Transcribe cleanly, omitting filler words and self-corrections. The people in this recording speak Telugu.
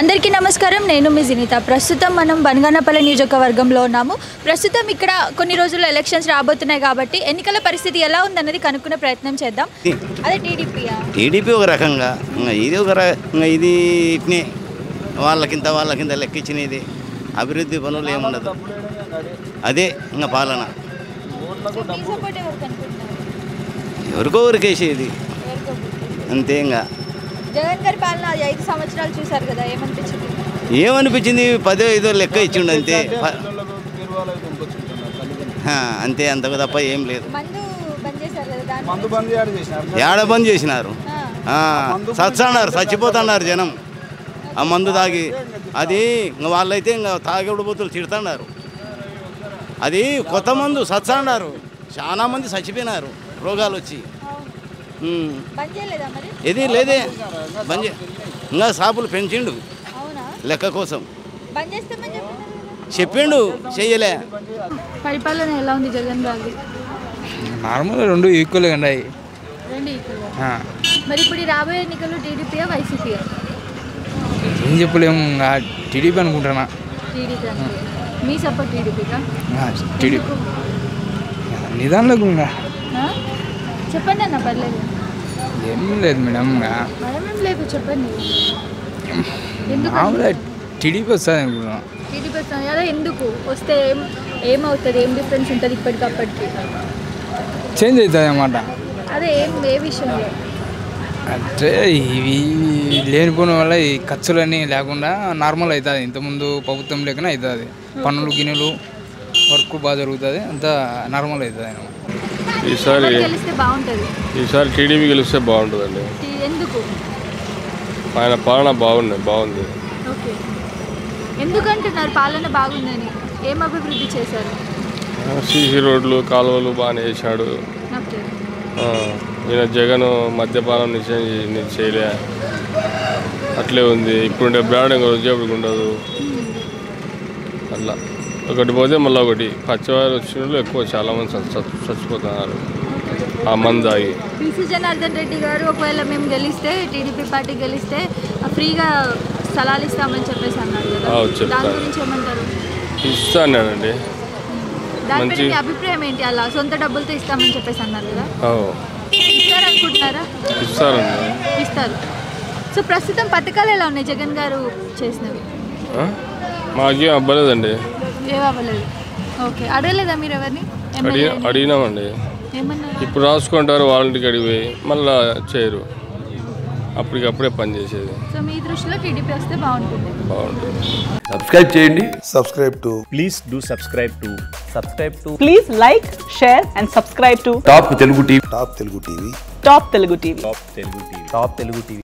అందరికీ నమస్కారం. నేను మీ జినిత. ప్రస్తుతం మనం బనగానపల్లి నియోజకవర్గంలో ఉన్నాము. ప్రస్తుతం ఇక్కడ కొన్ని రోజుల్లో ఎలక్షన్స్ రాబోతున్నాయి కాబట్టి ఎన్నికల పరిస్థితి ఎలా ఉందన్నది కనుక్కునే ప్రయత్నం చేద్దాం. అదే టీడీపీ ఒక రకంగా, ఇది ఒక రకంగా, ఇది ఇట్నే వాళ్ళకింత లెక్కించినది అభివృద్ధి పనులు ఏముండదు. అదే ఇంకా పాలన ఎవరికో ఊరికేసేది అంతే. ఇంకా జగన్ గారి పాలన 5 సంవత్సరాలు చూసారు కదా, ఏమనిపించింది? ఏమనిపించింది? 10-5 లెక్క ఇచ్చిండు అంతే. అంతే, అంతకు తప్ప ఏం లేదు. ఏడ బంద్ చేసినారు, చచ్చన్నారు, చచ్చిపోతున్నారు జనం ఆ మందు తాగి. అది వాళ్ళైతే ఇంకా తాగేడు బొత్తులు తిడుతున్నారు. అది కొత్త మందు చచ్చన్నారు, చాలా మంది చచ్చిపోయినారు రోగాలు వచ్చి. ఇది లేదే బంద్, ఇంకా షాపులు పెంచిండు లెక్క కోసం చెప్పిండు, చెయ్యలే. పరిపాలన ఎలా ఉంది జగన్ గారి? నార్మల్, రెండు ఈక్వల్ ఉన్నాయి. మరి ఇప్పుడు రాబోయే ఎన్నికలు టీడీపీయా వైసీపీయా? ఏం చెప్పలేము, టీడీపీ అనుకుంటున్నా. టీడీపీ మీ సపోర్ట్ టీడీపీకా? టీడీపీ నిదానంలో చెప్పండి అన్న, పర్లేదు. ఏం లేదు మేడం, మరేమేం లేదు, చెప్పండి. టీడీపీ వస్తుంది అనుకున్నా. టీడీపీ వస్తుంది కదా, ఎందుకు వస్తే ఏమవుతుంది? ఏం డిఫరెన్స్ ఉంటుంది ఇప్పటికప్పటికి? చేంజ్ అవుతుంది అన్నమాట. అదే ఏ విషయంలో అంటే ఇవి లేనిపోవడం వల్ల ఈ ఖర్చులన్నీ లేకుండా నార్మల్ అవుతుంది. ఇంతకుముందు ప్రభుత్వం లేకనే అవుతుంది. పన్నులు గిన్నెలు వర్క్ బాగా జరుగుతుంది, అంతా నార్మల్ అవుతుంది అన్నమాట. ఈసారి టీడీపీ గెలిస్తే బాగుంటుందండి. ఎందుకు? ఆయన పాలన బాగుంది. ఓకే, ఎందుకంటున్నారు పాలన బాగుందని? ఏం అభివృద్ధి చేశారు? సీసీ రోడ్లు, కాలువలు బాగానే చేశాడు. ఈయన జగన్ మద్యపానం నిశ్చయం చేయలే, అట్లే ఉంది. ఇప్పుడుండే బ్రాండ్ వచ్చేప్పటికి ఉండదు. అట్లా ఒకటి పోతే మళ్ళీ ఒకటి. పచ్చివారు వచ్చిన వాళ్ళు ఎక్కువ, చాలామంది చచ్చిపోతున్నారు ఆ మంది తాగి. పీసీ జనార్దన్ రెడ్డి గారు ఒకవేళ మేము గెలిస్తే, టీడీపీ పార్టీ గెలిస్తే ఫ్రీగా స్థలాలు ఇస్తామని చెప్పేసి అన్నారు కదా, దాని గురించి ఏమంటారు? ఇస్తా అన్నాడండి. దానిపై మీ అభిప్రాయం ఏంటి? అలా సొంత డబ్బులతో ఇస్తామని చెప్పేసి అన్నారు కదా, ఇస్తారనుకుంటున్నారా? ఇస్తారు. సో ప్రస్తుతం పథకాలు ఎలా ఉన్నాయి జగన్ గారు చేసినవి? మాకేం అవ్వలేదండి. ఏం అవ్వలేదు. ఓకే, అడగలేదా మీరు ఎవరిని? అడిగినామండి. ఇప్పుడు రాసుకుంటారు వాలంటీర్కి అడిగి, మళ్ళీ చేయరు. అప్పటికప్పుడే పని చేసేది. సో మీ దృష్టిలో టీడీపీ వస్తే బాగుంటుంది. సబ్స్క్రైబ్ చేయండి. Please do subscribe to please like, share and subscribe to top Telugu TV. Top Telugu TV. Top Telugu TV.